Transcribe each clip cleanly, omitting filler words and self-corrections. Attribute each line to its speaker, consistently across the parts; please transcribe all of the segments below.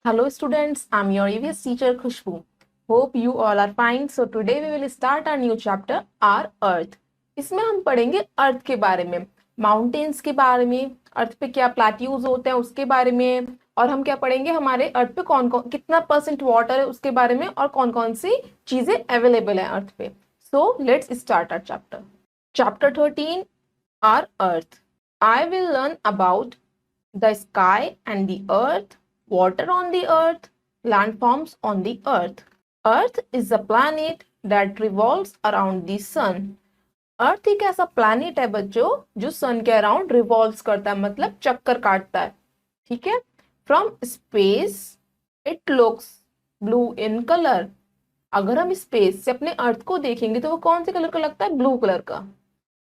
Speaker 1: Hello students, I'm your EVS teacher Khushbu. Hope you all are fine. So today we will start our new chapter, our Earth. इसमें हम पढ़ेंगे अर्थ के बारे में, mountains के बारे में, अर्थ पे क्या प्लेट्यूज होते हैं उसके बारे में, और हम क्या पढ़ेंगे हमारे अर्थ पे कौन कौन कितना % वाटर है उसके बारे में, और कौन कौन सी चीजें अवेलेबल है अर्थ पे. So let's start our chapter. Chapter 13, our Earth. I will learn about the sky and the earth, water on the earth, landforms on the earth. Earth is a planet that revolves around the sun. अर्थ एक ऐसा planet है बच्चों जो सन के around revolves करता है, मतलब चक्कर काटता है. ठीक है. From space it looks blue in colour. अगर हम स्पेस से अपने अर्थ को देखेंगे तो वो कौन से कलर का लगता है? ब्लू कलर का.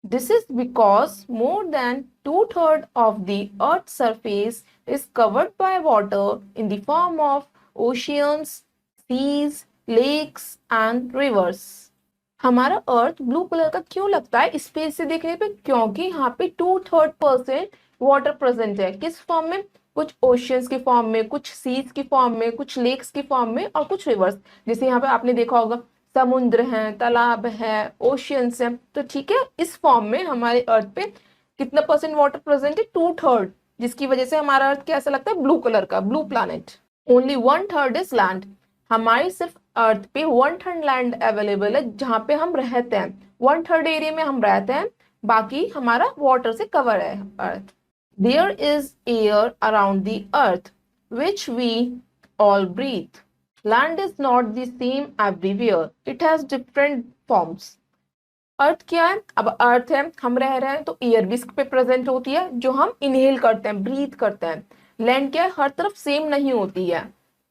Speaker 1: This is because more than 2/3 of the Earth's surface is covered by water in the form of oceans, seas, lakes and rivers. हमारा अर्थ ब्लू कलर का क्यों लगता है स्पेस से देखने पे? क्योंकि यहाँ पे 2/3% वाटर प्रेजेंट है. किस फॉर्म में? कुछ ओशियंस के फॉर्म में, कुछ सीज की फॉर्म में, कुछ लेक्स की फॉर्म में, और कुछ रिवर्स. जैसे यहाँ पे आपने देखा होगा समुद्र है, तालाब है, ओशियंस है. तो ठीक है, इस फॉर्म में हमारे अर्थ पे कितना % वाटर प्रेजेंट है? 2/3, जिसकी वजह से हमारा अर्थ कैसा लगता है? ब्लू कलर का, blue planet. Only 1/3 is land. हमारी सिर्फ अर्थ पे 1/3 लैंड अवेलेबल है जहां पे हम रहते हैं. 1/3 एरिया में हम रहते हैं, बाकी हमारा वाटर से कवर है earth. There is air around the earth which we all breathe. Land is not the same everywhere. It has different forms. अर्थ क्या है? अब अर्थ है, हम रह रहे हैं तो एयर भी इस पे प्रेजेंट होती है जो हम इनहेल करते हैं, ब्रीथ करते हैं. लैंड क्या है? हर तरफ सेम नहीं होती है.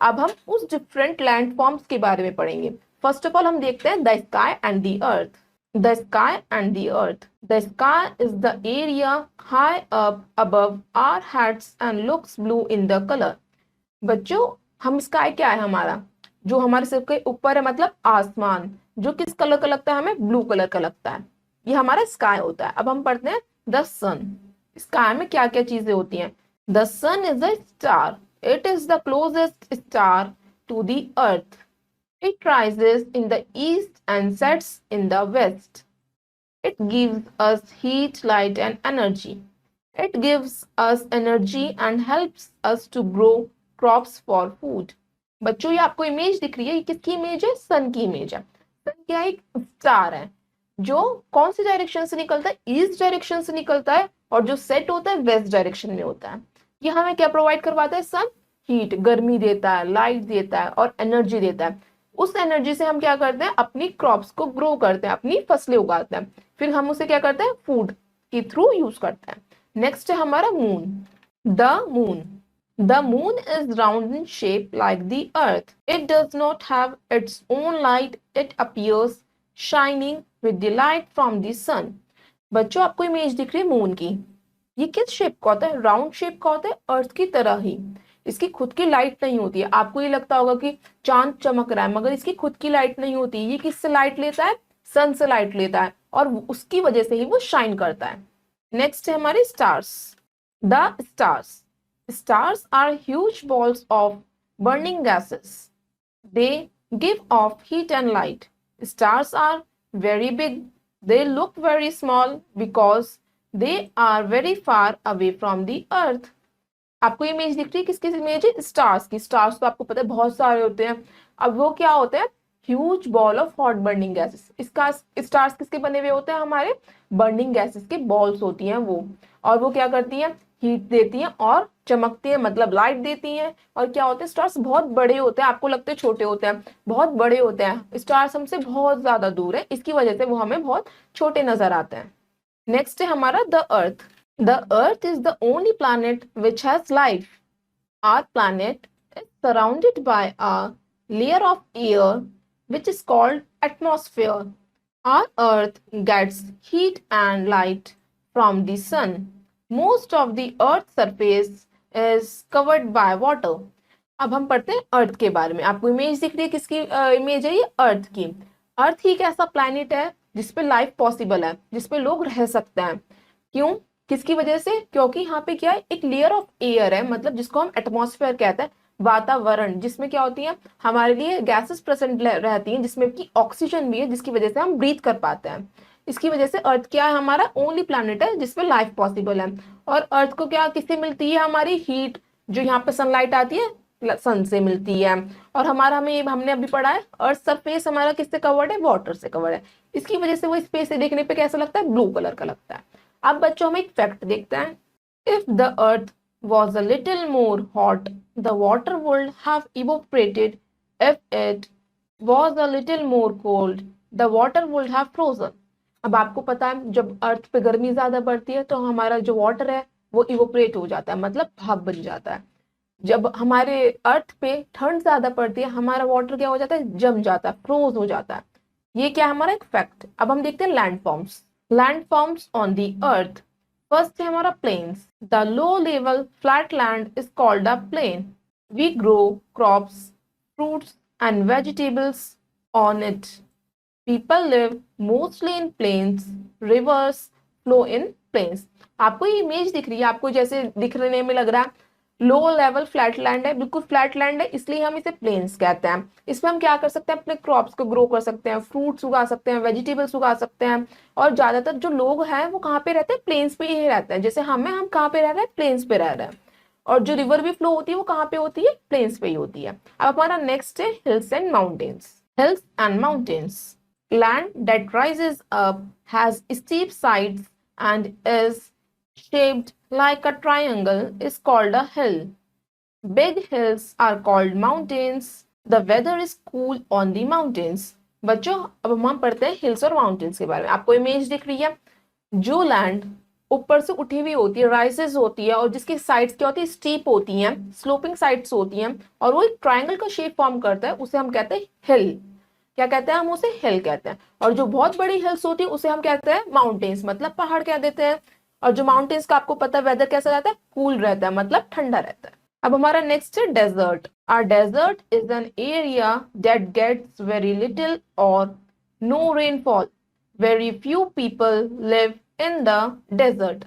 Speaker 1: अब हम उस डिफरेंट लैंड फॉर्म्स के बारे में पढ़ेंगे. फर्स्ट ऑफ ऑल हम देखते हैं the sky and the earth. The sky and the earth. The sky is the area high up above our heads and looks blue in the colour. बच्चों, हम sky क्या है? हमारा जो हमारे सिर के ऊपर है, मतलब आसमान, जो किस कलर का लगता है? हमें ब्लू कलर का लगता है. ये हमारा स्काई होता है. अब हम पढ़ते हैं द सन. स्काई में क्या क्या चीजें होती हैं? The sun is a star. It is the closest star to the earth. It rises in the east and sets in the west. It gives us heat, light and energy. It gives us energy and helps us to grow crops for food. बच्चों, ये आपको image दिख रही है, ये किसकी image है? Sun की इमेज है. सन क्या है? एक स्टार है जो कौन सी डायरेक्शन से निकलता है? ईस्ट डायरेक्शन से निकलता है, और जो सेट होता है वेस्ट डायरेक्शन में होता है. ये हमें क्या प्रोवाइड करवाता है? सन हीट, गर्मी देता है, लाइट देता है और एनर्जी देता है. उस एनर्जी से हम क्या करते हैं? अपनी क्रॉप्स को ग्रो करते हैं, अपनी फसलें उगाते हैं. फिर हम उसे क्या करते हैं? फूड के थ्रू यूज करते हैं. नेक्स्ट है हमारा moon. The moon. The moon is round in shape like the earth. It does not have its own light. It appears shining with the light from the sun. बच्चों, आपको image दिख रही है moon की. ये किस शेप का होता है? राउंड शेप का होता है, अर्थ की तरह ही. इसकी खुद की लाइट नहीं होती है. आपको ये लगता होगा कि चांद चमक रहा है, मगर इसकी खुद की लाइट नहीं होती. ये किससे लाइट लेता है? सन से लाइट लेता है, और उसकी वजह से ही वो शाइन करता है. नेक्स्ट है हमारे stars. The stars. Stars are huge balls of burning gases. They give off heat and light. Stars are very big. They look very small because they are very far away from the earth. आपको image दिख रही है? किसकी image है? Stars की. Stars तो आपको पता है बहुत सारे होते हैं. अब वो क्या होते हैं? Huge ball of hot burning gases. इसका स्टार्स किसके बने हुए होते हैं? हमारे बर्निंग गैसेस के बॉल्स होती हैं वो. और वो क्या करती हैं? हीट देती हैं और चमकती है, मतलब लाइट देती हैं. और क्या होते हैं? स्टार्स बहुत बड़े होते हैं. आपको लगते हैं छोटे होते हैं, बहुत बड़े होते हैं. स्टार्स हमसे बहुत ज्यादा दूर है, इसकी वजह से वो हमें बहुत छोटे नजर आते हैं. नेक्स्ट है हमारा the earth. The earth is the only planet which has life. Our planet is surrounded by a layer of air which is called atmosphere. Our earth gets heat and light from the sun. Most of the earth's surface is covered by water. अब हम पढ़ते हैं अर्थ के बारे में. आपको image दिख रही है? किसकी इमेज है ये? अर्थ की. अर्थ ही एक ऐसा प्लैनेट है जिसपे लाइफ पॉसिबल है, जिसपे लोग रह सकते हैं. क्यों? किसकी वजह से? क्योंकि यहाँ पे क्या है? एक लेयर ऑफ एयर है, मतलब जिसको हम एटमॉस्फेयर कहते हैं. वातावरण जिसमें क्या होती है, हमारे लिए गैसेस प्रेजेंट रहती हैं, जिसमें कि ऑक्सीजन भी है, जिसकी वजह से हम ब्रीथ कर पाते हैं। इसकी वजह से अर्थ क्या है, हमारा ओनली प्लैनेट है जिसपे लाइफ पॉसिबल है। और अर्थ को क्या किससे मिलती है, हमारी हीट, जो यहाँ पे सनलाइट आती है सन से मिलती है। और हमारा हमने अभी पढ़ा है अर्थ सरफेस हमारा किससे कवर्ड है, वाटर से कवर्ड है। इसकी वजह से वो स्पेस से देखने पे कैसा लगता है, ब्लू कलर का लगता है। अब बच्चों हम एक फैक्ट देखते हैं। If the earth was a little more hot, the water would have evaporated. If it was a little more cold, the water would have frozen. अब आपको पता है जब अर्थ पे गर्मी ज्यादा बढ़ती है तो हमारा जो वाटर है वो इवोपरेट हो जाता है, मतलब भाप बन जाता है। जब हमारे अर्थ पे ठंड ज्यादा पड़ती है हमारा वाटर क्या हो जाता है, जम जाता है, फ्रोज हो जाता है। ये क्या हमारा एक फैक्ट। अब हम देखते हैं land forms. Land forms on the earth. First है हमारा plains. The low level flat land is called a plain. We grow crops, fruits and vegetables on it. People live mostly in plains. Rivers flow in plains. आपको ये image दिख रही है, आपको जैसे दिखने में लग रहा है लो लेवल फ्लैट लैंड है, बिल्कुल फ्लैट लैंड है, इसलिए हम इसे प्लेन्स कहते हैं। इसमें हम क्या कर सकते हैं, अपने क्रॉप्स को ग्रो कर सकते हैं, फ्रूट्स उगा सकते हैं, वेजिटेबल्स उगा सकते हैं। और ज्यादातर जो लोग हैं वो कहाँ पे रहते हैं, प्लेन्स पे ही रहते हैं। जैसे हम कहाँ पे रह रहे हैं, प्लेन्स पे रह रहे हैं। और जो रिवर भी फ्लो होती है वो कहाँ पे होती है, प्लेन्स पे ही होती है। अब हमारा नेक्स्ट है hills and mountains. Hills and mountains. Land that rises up has steep sides and is shaped like a triangle is called a hill. Big hills are called mountains. The weather is cool on the mountains. बच्चों अब हम पढ़ते हैं hills और mountains के बारे में। आपको इमेज दिख रही है, जो लैंड ऊपर से उठी हुई होती है, राइजेस होती है, और जिसकी साइड्स क्या होती है, स्टीप होती हैं, स्लोपिंग साइड्स होती हैं, और वो एक ट्राइंगल का शेप फॉर्म करता है, उसे हम कहते हैं हिल। क्या कहते हैं, हम उसे हिल कहते हैं। और जो बहुत बड़ी हिल्स होती है उसे हम कहते हैं माउंटेन्स, मतलब पहाड़ कह देते हैं। और जो माउंटेन्स का आपको पता है वेदर कैसा रहता है, कूल रहता है, मतलब ठंडा रहता है। अब हमारा नेक्स्ट है desert. Are desert is an area that gets very little और no rainfall. Very few people live in the desert.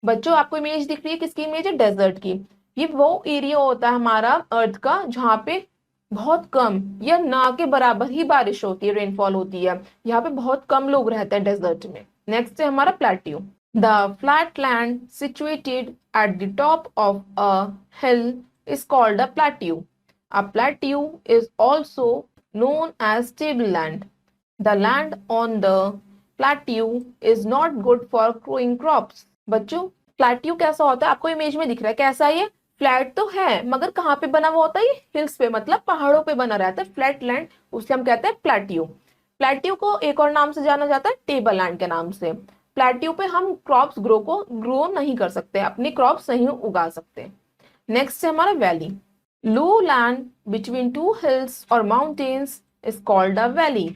Speaker 1: बच्चों आपको इमेज दिख रही है, किसकी इमेज है, डेजर्ट की। ये वो एरिया होता है हमारा अर्थ का जहाँ पे बहुत कम या ना के बराबर ही बारिश होती है, रेनफॉल होती है। यहाँ पे बहुत कम लोग रहते हैं डेजर्ट में। नेक्स्ट है हमारा plateau. The flat land situated at the top of a hill is called a plateau. A plateau is also known as tableland. The land on the plateau is not good for growing crops. बच्चों plateau कैसा होता है, आपको image में दिख रहा है कैसा, ये फ्लैट तो है मगर कहाँ पे बना हुआ होता है, ये हिल्स पे, मतलब पहाड़ों पे बना रहता है फ्लैट लैंड, उसे हम कहते हैं प्लेट्यू। प्लेट्यू को एक और नाम से जाना जाता है टेबल लैंड के नाम से। प्लेट्यू पे हम क्रॉप्स ग्रो नहीं कर सकते, अपनी क्रॉप्स नहीं उगा सकते। नेक्स्ट है हमारा valley. Low land between two hills और mountains is called a valley.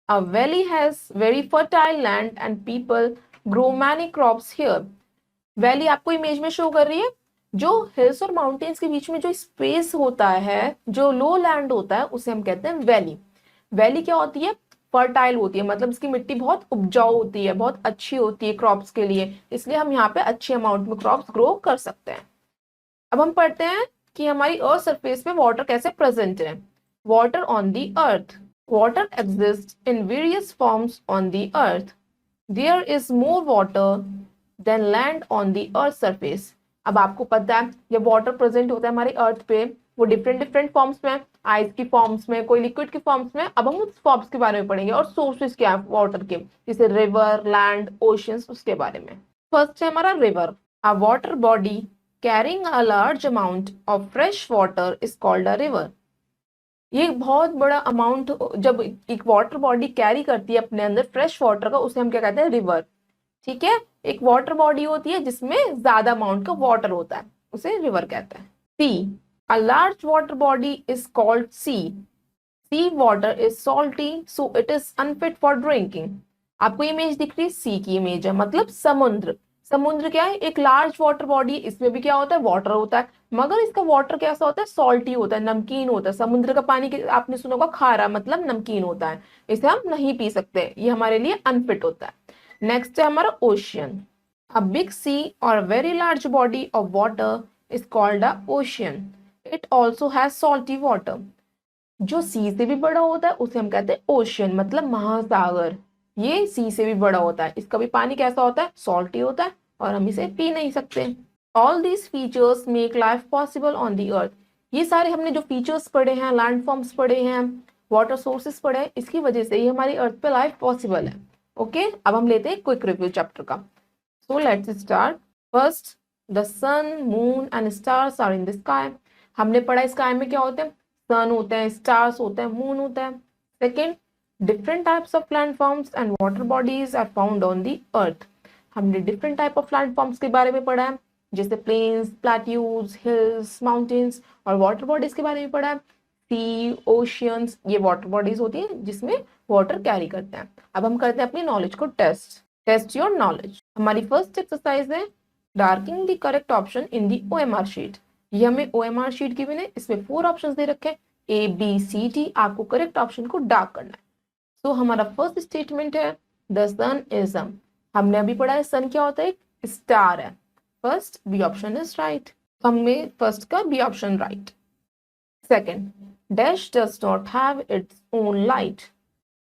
Speaker 1: A valley has very fertile land and people grow many crops here. Valley आपको इमेज में शो कर रही है, जो हिल्स और माउंटेन्स के बीच में जो स्पेस होता है, जो लो लैंड होता है, उसे हम कहते हैं वैली। वैली क्या होती है, फर्टाइल होती है, मतलब इसकी मिट्टी बहुत उपजाऊ होती है, बहुत अच्छी होती है क्रॉप्स के लिए, इसलिए हम यहाँ पे अच्छे अमाउंट में क्रॉप्स ग्रो कर सकते हैं। अब हम पढ़ते हैं कि हमारी अर्थ सरफेस पे वाटर कैसे प्रेजेंट है। Water on the earth. Water exist in various forms on the earth. There is more water than land on the earth surface. अब आपको पता है जब वाटर प्रेजेंट होता है हमारी अर्थ पे, वो डिफरेंट डिफरेंट फॉर्म्स में, आइस की फॉर्म्स में, कोई लिक्विड की फॉर्म्स में। अब हम उस फॉर्म्स के बारे में पढ़ेंगे और सोर्सेज क्या है वाटर के, जैसे रिवर, लैंड, ओशंस, उसके बारे में। फर्स्ट है हमारा river. A water body carrying a large amount of fresh water is called a river. ये बहुत बड़ा अमाउंट जब एक वाटर बॉडी कैरी करती है अपने अंदर फ्रेश वाटर का, उसे हम क्या कहते हैं, रिवर। ठीक है, एक वाटर बॉडी होती है जिसमें ज्यादा अमाउंट का वाटर होता है, उसे रिवर कहते हैं। सी। A large water body is called sea. Sea water is salty, so it is unfit for drinking. आपको इमेज दिख रही है, सी की इमेज है, मतलब समुद्र। समुद्र क्या है, एक लार्ज वाटर बॉडी, इसमें भी क्या होता है, वाटर होता है, मगर इसका वाटर कैसा होता है, सॉल्टी होता है, नमकीन होता है। समुद्र का पानी आपने सुना होगा खारा, मतलब नमकीन होता है, इसे हम नहीं पी सकते, ये हमारे लिए अनफिट होता है। नेक्स्ट है हमारा ओशियन। अ बिग सी और very large body of water is called a ocean. It also has salty water. जो सी से भी बड़ा होता है उसे हम कहते हैं ओशियन, मतलब महासागर। ये सी से भी बड़ा होता है, इसका भी पानी कैसा होता है, सॉल्टी होता है, और हम इसे पी नहीं सकते। All these features make life possible on the earth. ये सारे हमने जो फीचर्स पढ़े हैं, लैंडफॉर्म्स पढ़े हैं, वाटर सोर्सेस पढ़े हैं, इसकी वजह से ही हमारी अर्थ पे लाइफ पॉसिबल है। ओके, अब हम लेते हैं क्विक रिव्यू चैप्टर का। So let's start. First, the sun, moon and stars are in the sky. हमने पढ़ा स्काई में क्या होते हैं, सन होते हैं, स्टार्स होते हैं, मून होता है। Second, different types of landforms and water bodies are found on the earth. हमने डिफरेंट टाइप ऑफ लैंडफॉर्म्स के बारे में पढ़ा है, जैसे प्लेन्स, प्लेट्यूज, हिल्स, माउंटेन्स, और वाटर बॉडीज के बारे में पढ़ा है। सी, ओशियंस, ये वाटर बॉडीज होती हैं जिसमें वाटर कैरी करते हैं। अब हम करते हैं अपनी नॉलेज को टेस्ट योर नॉलेज। हमारी फर्स्ट एक्सरसाइज है darking the correct option in the OMR sheet. ये हमें OMR शीट गिवन है, इसमें 4 ऑप्शन दे रखे हैं, ABCD। आपको करेक्ट ऑप्शन को डार्क करना है। तो हमारा फर्स्ट स्टेटमेंट है द सन इज हमने अभी पढ़ा है सन क्या होता है, एक स्टार है। First B option is right, हमें फर्स्ट का B option right. Second, dash does not have its own light.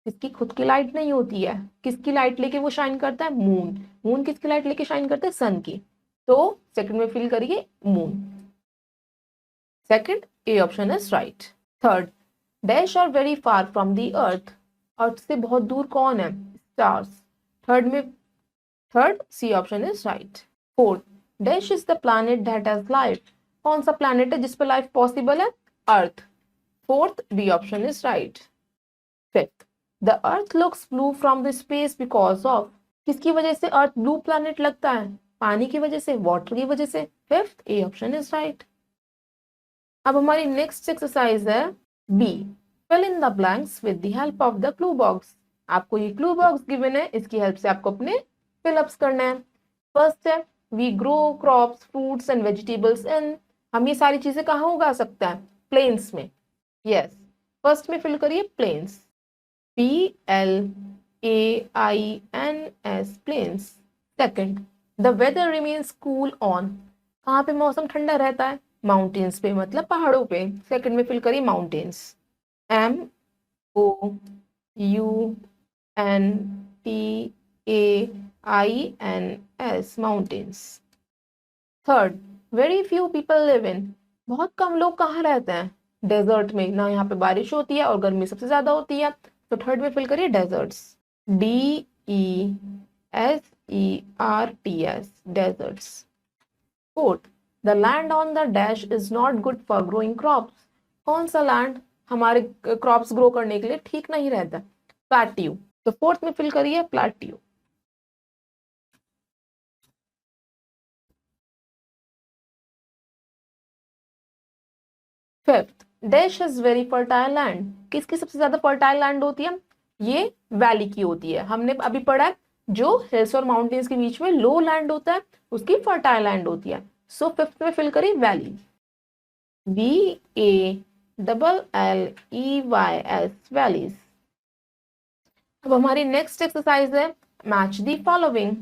Speaker 1: इसकी खुद की लाइट नहीं होती है, किसकी लाइट लेके वो शाइन करता है, मून। मून किसकी लाइट लेके शाइन करता है, सन की। तो सेकंड में फिल करिए moon. Second, A option is right. Third, dash are very far from the earth. अर्थ से बहुत दूर कौन है, stars. Third C option is right. Fourth, dash is the planet that has life. कौन सा प्लैनेट है जिस पर लाइफ पॉसिबल है, earth. Fourth, B option is right. Fifth, the earth looks blue from the space because of. किसकी वजह से अर्थ blue planet लगता है, पानी की वजह से, वाटर की वजह से। Fifth, A option is right. अब हमारी नेक्स्ट एक्सरसाइज है B, fill in the blanks with the help of the clue box. आपको ये क्लू बॉक्स गिवन है, इसकी हेल्प से आपको अपने फिलअप्स करना है। फर्स्ट है we grow crops, fruits and vegetables in. हम ये सारी चीजें कहाँ उगा सकते हैं, प्लेन्स में। यस, फर्स्ट में फिल करिए plains, PLAINS, plains. Second, the weather remains cool on. कहाँ पे मौसम ठंडा रहता है, माउंटेन्स पे, मतलब पहाड़ों पे। सेकंड में फिल करिए mountains, MOUNTAINS, mountains. Third, very few people live इन। बहुत कम लोग कहाँ रहते हैं, डेजर्ट में। ना यहाँ पे बारिश होती है और गर्मी सबसे ज्यादा होती है, तो थर्ड में फिल करिए deserts, DESERTS, deserts. Fourth, the land on the dash is not good for growing crops. कौन सा लैंड हमारे क्रॉप्स ग्रो करने के लिए ठीक नहीं रहता, प्लेट्यू। तो फोर्थ में फिल करिए plateau. Fifth, dash is very fertile land. किसकी सबसे ज्यादा फर्टाइल लैंड होती है, ये वैली की होती है। हमने अभी पढ़ा है जो हिल्स और माउंटेन्स के बीच में लो लैंड होता है उसकी फर्टाइल लैंड होती है। सो फिफ्थ में फिल करिए वैली, VALLEYS, वैलीज। अब हमारी नेक्स्ट एक्सरसाइज है मैच दी फॉलोइंग।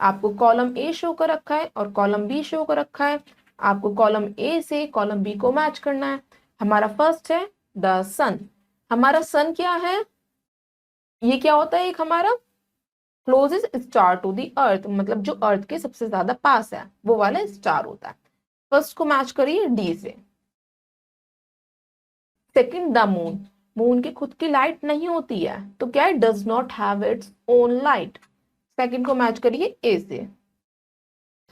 Speaker 1: आपको कॉलम ए शो कर रखा है और कॉलम बी शो कर रखा है, आपको कॉलम ए से कॉलम बी को मैच करना है। हमारा फर्स्ट है द सन। हमारा सन क्या है, ये क्या होता है, एक हमारा क्लोजेस्ट स्टार टू दी अर्थ, मतलब जो अर्थ के सबसे ज्यादा पास है वो वाला स्टार होता है। फर्स्ट को मैच करिए डी से। Second, the moon. मून की खुद की लाइट नहीं होती है, तो क्या है, does not have its own light. Second को मैच करिए ए से।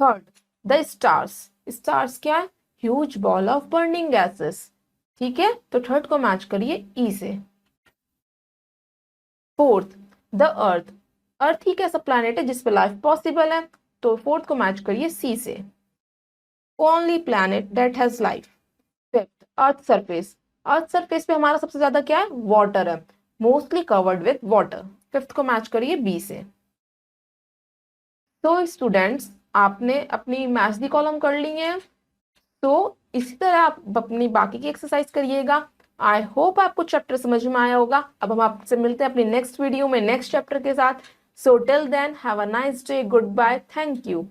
Speaker 1: Third, the stars. स्टार्स क्या है, huge ball of burning gases. ठीक है, तो थर्ड को मैच करिए ई से। Fourth, the earth. अर्थ ही कैसा प्लैनेट है जिसपे लाइफ पॉसिबल है, तो फोर्थ को मैच करिए सी से, only planet that has life. Fifth, earth surface. Earth surface पे हमारा सबसे ज्यादा क्या है, वाटर है, mostly covered with water. Fifth को मैच करिए बी से। तो स्टूडेंट्स, आपने अपनी मैथ्स दी कॉलम कर ली है, तो इसी तरह आप अपनी बाकी की एक्सरसाइज करिएगा। आई होप आपको चैप्टर समझ में आया होगा। अब हम आपसे मिलते हैं अपनी नेक्स्ट वीडियो में नेक्स्ट चैप्टर के साथ। So till then, have a nice day, goodbye, thank you.